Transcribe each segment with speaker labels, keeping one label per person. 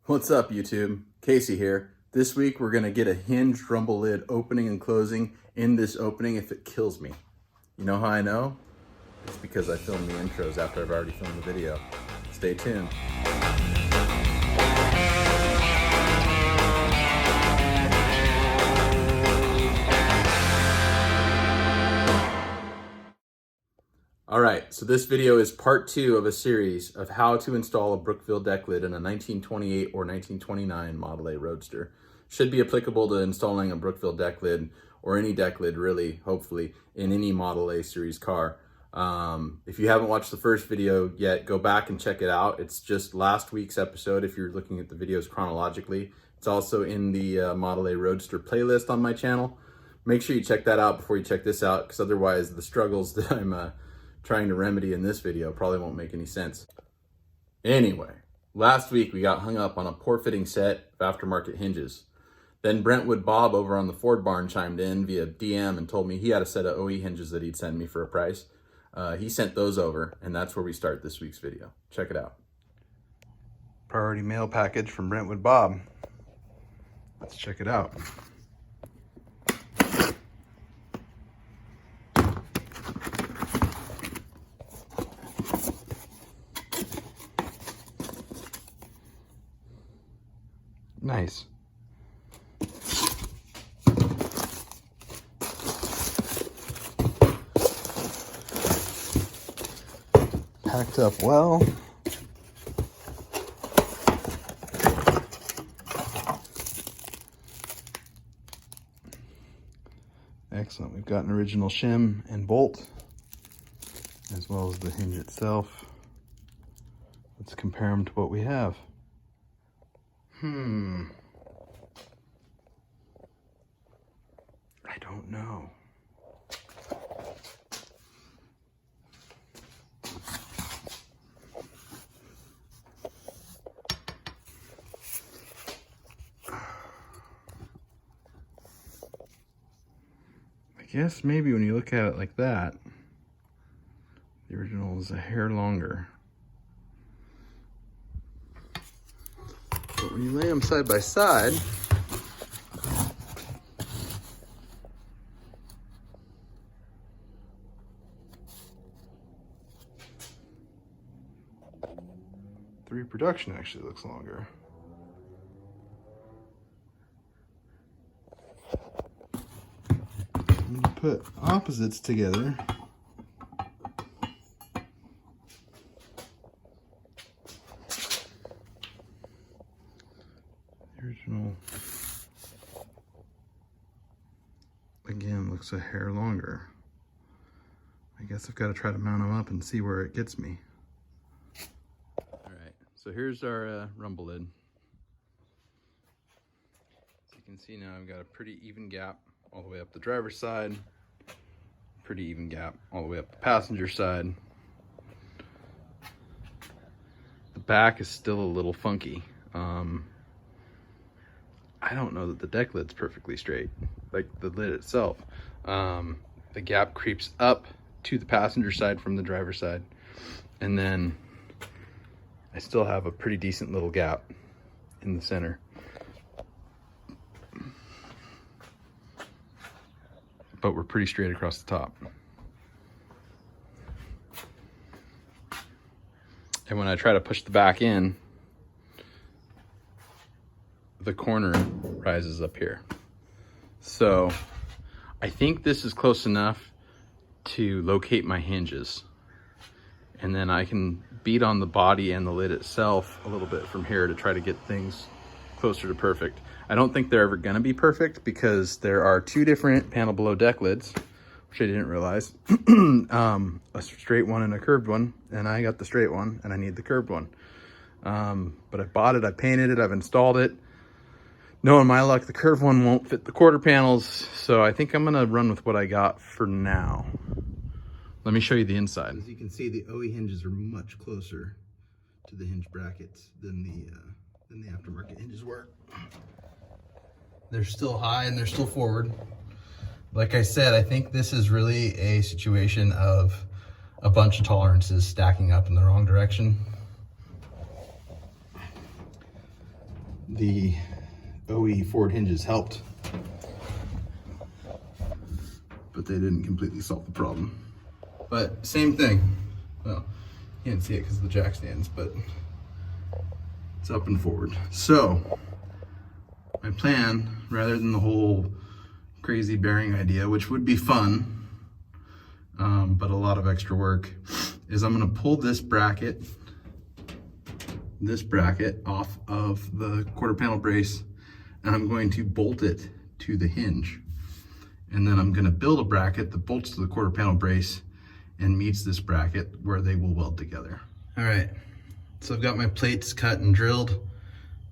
Speaker 1: What's up, YouTube? Casey here. This week we're going to get a hinged rumble lid opening and closing in this opening if it kills me. You know how I know? It's because I filmed the intros after I've already filmed the video. Stay tuned. Alright, so this video is part 2 of a series of how to install a Brookville deck lid in a 1928 or 1929 Model A Roadster. Should be applicable to installing a Brookville deck lid or any deck lid really, hopefully, in any Model A series car. If you haven't watched the first video yet, go back and check it out. It's just last week's episode if you're looking at the videos chronologically. It's also in the Model A Roadster playlist on my channel. Make sure you check that out before you check this out, because otherwise the struggles that I'm trying to remedy in this video probably won't make any sense. Anyway, last week we got hung up on a poor fitting set of aftermarket hinges. Then Brentwood Bob over on the Ford barn chimed in via DM and told me he had a set of OE hinges that he'd send me for a price. He sent those over, and that's where we start this week's video. Check it out. Priority mail package from Brentwood Bob. Let's check it out. Nice. Packed up well. Excellent. We've got an original shim and bolt, as well as the hinge itself. Let's compare them to what we have. I don't know. I guess maybe when you look at it like that, the original is a hair longer. But when you lay them side by side, the reproduction actually looks longer. When you put opposites together, original again looks a hair longer. I guess I've got to try to mount them up and see where it gets me. Alright, so here's our rumble lid. As you can see now, I've got a pretty even gap all the way up the driver's side, pretty even gap all the way up the passenger side. The back is still a little funky. I don't know that the deck lid's perfectly straight, like the lid itself. The gap creeps up to the passenger side from the driver's side, and then I still have a pretty decent little gap in the center. But we're pretty straight across the top. And when I try to push the back in, the corner rises up here. So I think this is close enough to locate my hinges. And then I can beat on the body and the lid itself a little bit from here to try to get things closer to perfect. I don't think they're ever gonna be perfect because there are two different panel below deck lids, which I didn't realize. A straight one and a curved one, and I got the straight one and I need the curved one. But I bought it, I painted it, I've installed it. Knowing my luck, the curved one won't fit the quarter panels, so I think I'm gonna run with what I got for now. Let me show you the inside. As you can see, the OE hinges are much closer to the hinge brackets than the aftermarket hinges were. They're still high and they're still forward. Like I said, I think this is really a situation of a bunch of tolerances stacking up in the wrong direction. the OE Ford hinges helped, but they didn't completely solve the problem. But same thing. Well, you can't see it because of the jack stands, but it's up and forward. So my plan, rather than the whole crazy bearing idea, which would be fun, but a lot of extra work, is I'm gonna pull this bracket off of the quarter panel brace, and I'm going to bolt it to the hinge. And then I'm gonna build a bracket that bolts to the quarter panel brace and meets this bracket where they will weld together. All right, so I've got my plates cut and drilled,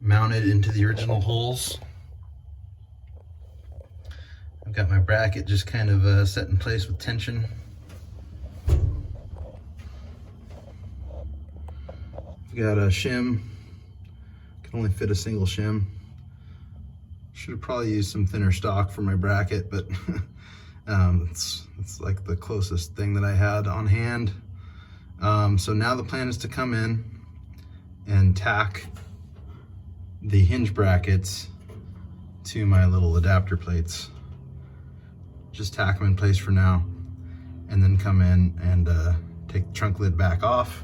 Speaker 1: mounted into the original holes. I've got my bracket just kind of set in place with tension. I've got a shim, can only fit a single shim. Should have probably used some thinner stock for my bracket, but it's like the closest thing that I had on hand. So now the plan is to come in and tack the hinge brackets to my little adapter plates. Just tack them in place for now, and then come in and take the trunk lid back off.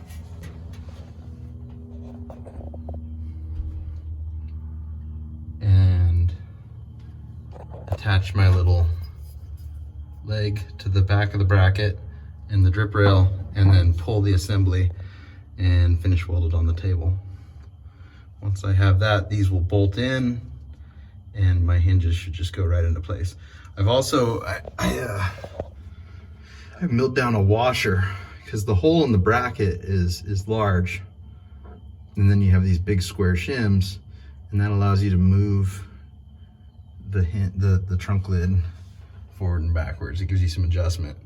Speaker 1: And attach my little leg to the back of the bracket and the drip rail, and then pull the assembly and finish weld it on the table. Once I have that, these will bolt in and my hinges should just go right into place. I've also, I milled down a washer because the hole in the bracket is large, and then you have these big square shims, and that allows you to move the trunk lid forward and backwards. It gives you some adjustment.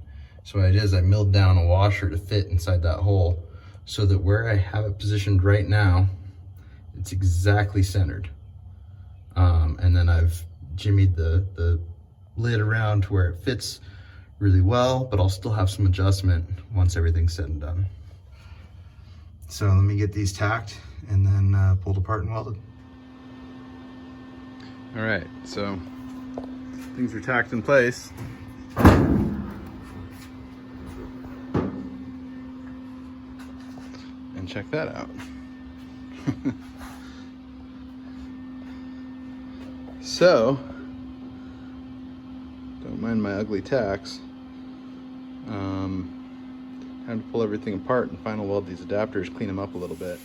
Speaker 1: So what I did is I milled down a washer to fit inside that hole, so that where I have it positioned right now, it's exactly centered. And then I've jimmied the lid around to where it fits really well, but I'll still have some adjustment once everything's said and done. So let me get these tacked and then pulled apart and welded. All right, so things are tacked in place. And check that out. So, don't mind my ugly tacks. Time to pull everything apart and final weld these adapters, clean them up a little bit.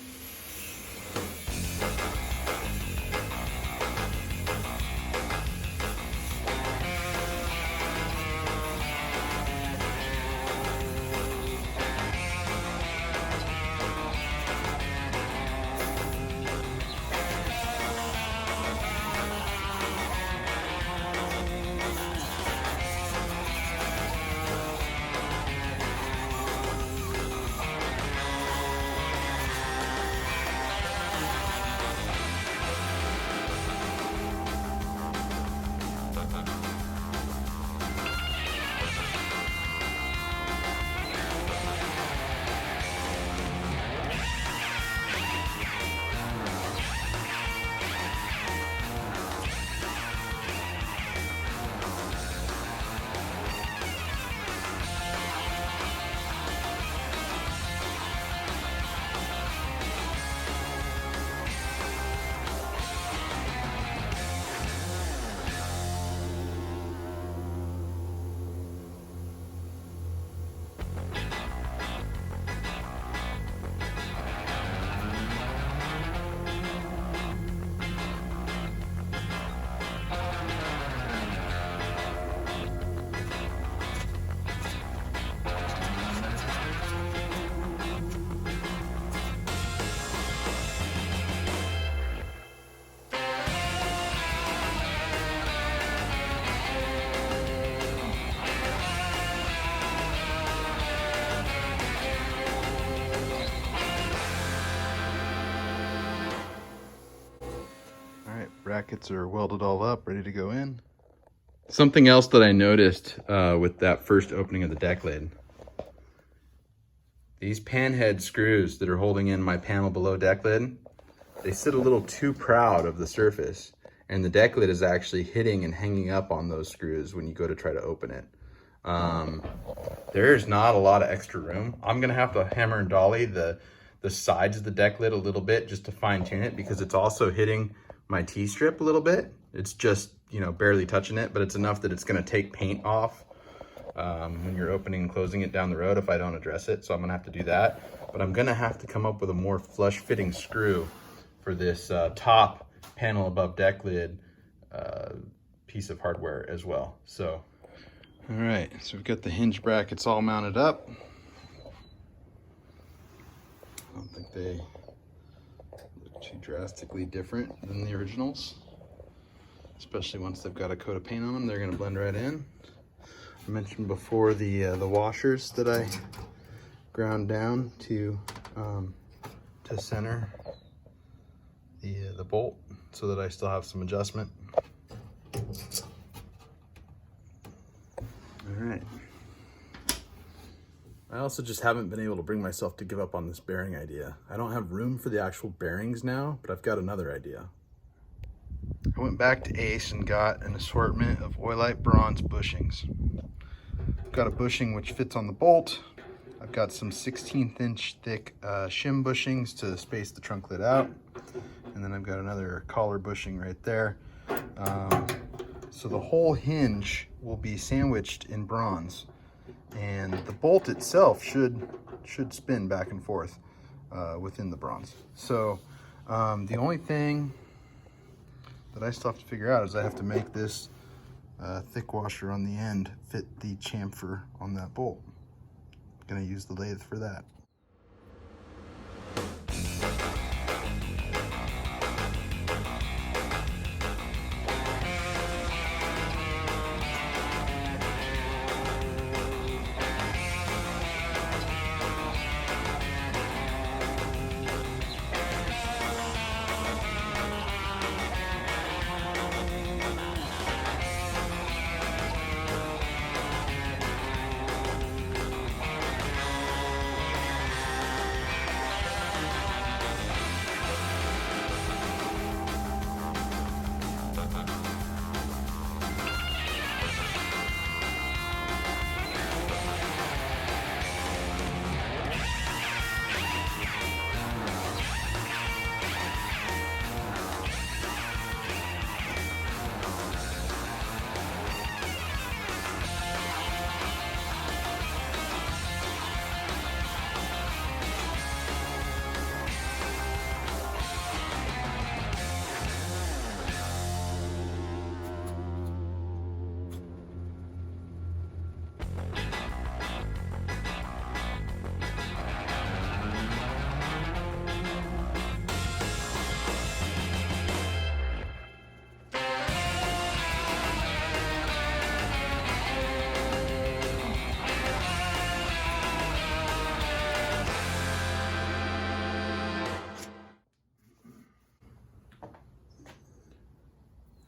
Speaker 1: Brackets are welded all up, ready to go in. Something else that I noticed with that first opening of the deck lid, these pan head screws that are holding in my panel below deck lid, they sit a little too proud of the surface, and the deck lid is actually hitting and hanging up on those screws when you go to try to open it. There's not a lot of extra room. I'm gonna have to hammer and dolly the sides of the deck lid a little bit just to fine tune it, because it's also hitting my T-strip a little bit. It's just, you know, barely touching it, but it's enough that it's gonna take paint off when you're opening and closing it down the road if I don't address it. So I'm gonna have to do that, but I'm gonna have to come up with a more flush fitting screw for this top panel above deck lid piece of hardware as well. So, all right, so we've got the hinge brackets all mounted up. I don't think they look too drastically different than the originals, especially once they've got a coat of paint on them. They're gonna blend right in. I mentioned before the washers that I ground down to center the bolt so that I still have some adjustment. All right. I also just haven't been able to bring myself to give up on this bearing idea. I don't have room for the actual bearings now, but I've got another idea. I went back to Ace and got an assortment of oilite bronze bushings. I've got a bushing which fits on the bolt. I've got some 16th inch thick shim bushings to space the trunk lid out. And then I've got another collar bushing right there. So the whole hinge will be sandwiched in bronze. And the bolt itself should spin back and forth within the bronze. So the only thing that I still have to figure out is I have to make this thick washer on the end fit the chamfer on that bolt. I'm gonna use the lathe for that.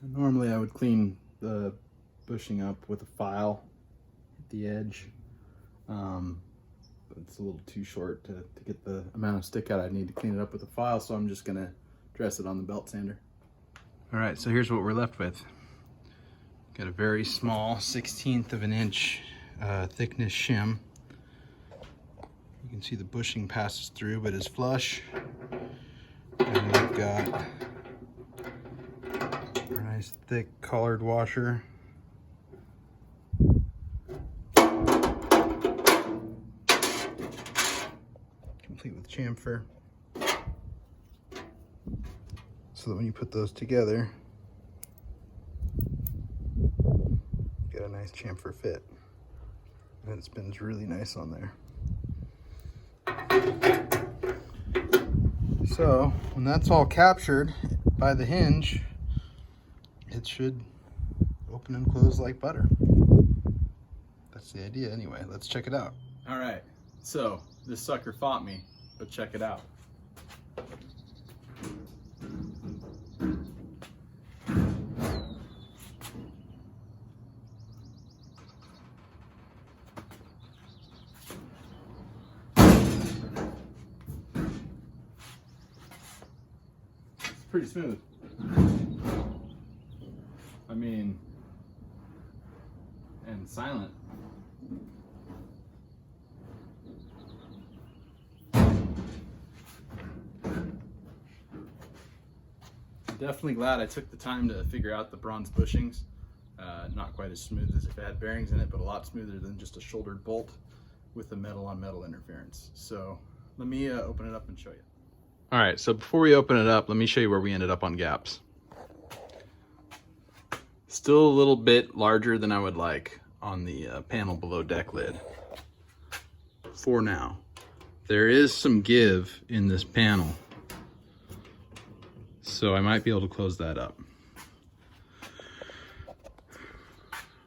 Speaker 1: Normally I would clean the bushing up with a file at the edge, but it's a little too short to get the amount of stick out I need to clean it up with a file, so I'm just gonna dress it on the belt sander. All right, so here's what we're left with. Got a very small 1/16 of an inch thickness shim. You can see the bushing passes through but is flush. And we've got a nice thick collared washer. Complete with chamfer. So that when you put those together, you get a nice chamfer fit. And it spins really nice on there. So when that's all captured by the hinge, it should open and close like butter. That's the idea anyway. Let's check it out. All right, so this sucker fought me, but check it out. pretty smooth. I mean, and silent. Definitely glad I took the time to figure out the bronze bushings. Not quite as smooth as if it had bearings in it, but a lot smoother than just a shouldered bolt with the metal on metal interference. So let me open it up and show you. All right, so before we open it up, let me show you where we ended up on gaps. Still a little bit larger than I would like on the panel below deck lid. For now, there is some give in this panel, so I might be able to close that up.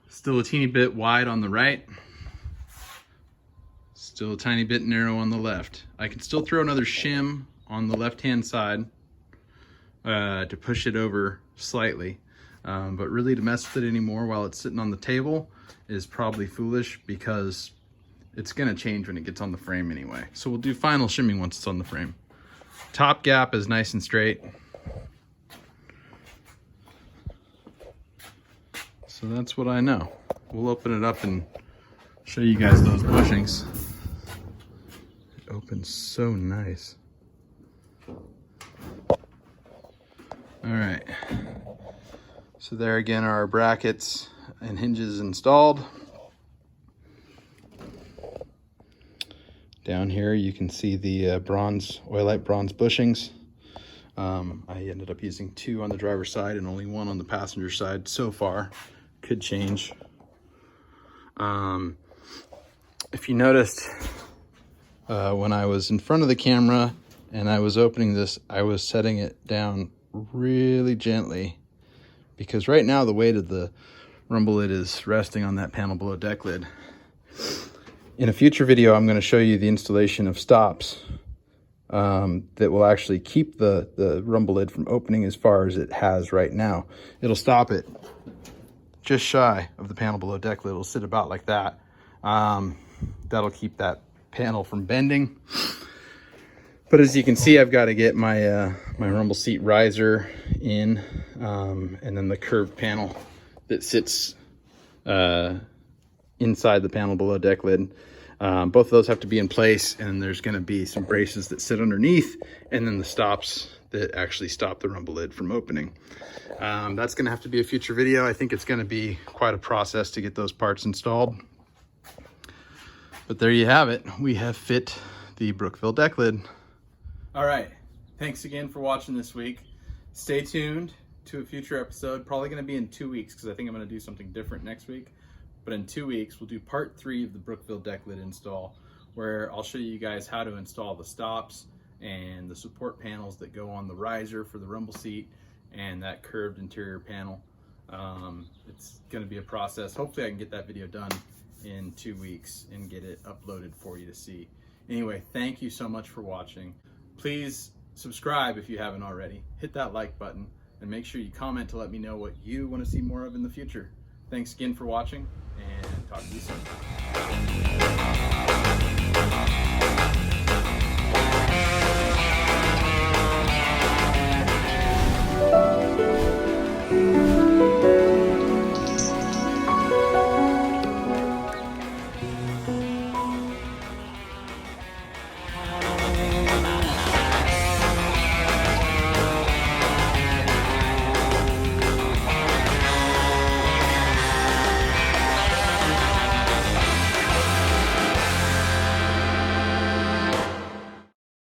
Speaker 1: Still a teeny bit wide on the right. Still a tiny bit narrow on the left. I can still throw another shim on the left-hand side to push it over slightly. But really to mess with it anymore while it's sitting on the table is probably foolish, because it's gonna change when it gets on the frame anyway. So we'll do final shimming once it's on the frame. Top gap is nice and straight. So that's what I know. We'll open it up and show you guys those bushings. It opens so nice. All right. So there again are our brackets and hinges installed. Down here you can see the bronze, oilite bronze bushings. I ended up using 2 on the driver's side and only 1 on the passenger side so far. Could change. If you noticed, when I was in front of the camera and I was opening this, I was setting it down really gently, because right now the weight of the rumble lid is resting on that panel below deck lid. In a future video, I'm going to show you the installation of stops that will actually keep the rumble lid from opening as far as it has right now. It'll stop it just shy of the panel below deck lid. It'll sit about like that. That'll keep that panel from bending. But as you can see, I've got to get my my rumble seat riser in, and then the curved panel that sits inside the panel below deck lid. Both of those have to be in place, and there's going to be some braces that sit underneath, and then the stops that actually stop the rumble lid from opening. That's going to have to be a future video. I think it's going to be quite a process to get those parts installed. But there you have it. We have fit the Brookville deck lid. All right. Thanks again for watching this week. Stay tuned to a future episode, probably going to be in 2 weeks, because I think I'm going to do something different next week. But in 2 weeks, we'll do part 3 of the Brookville deck lid install, where I'll show you guys how to install the stops and the support panels that go on the riser for the rumble seat and that curved interior panel. It's going to be a process. Hopefully I can get that video done in 2 weeks and get it uploaded for you to see. Anyway, thank you so much for watching. Please subscribe if you haven't already. Hit that like button and make sure you comment to let me know what you want to see more of in the future. Thanks again for watching, and talk to you soon.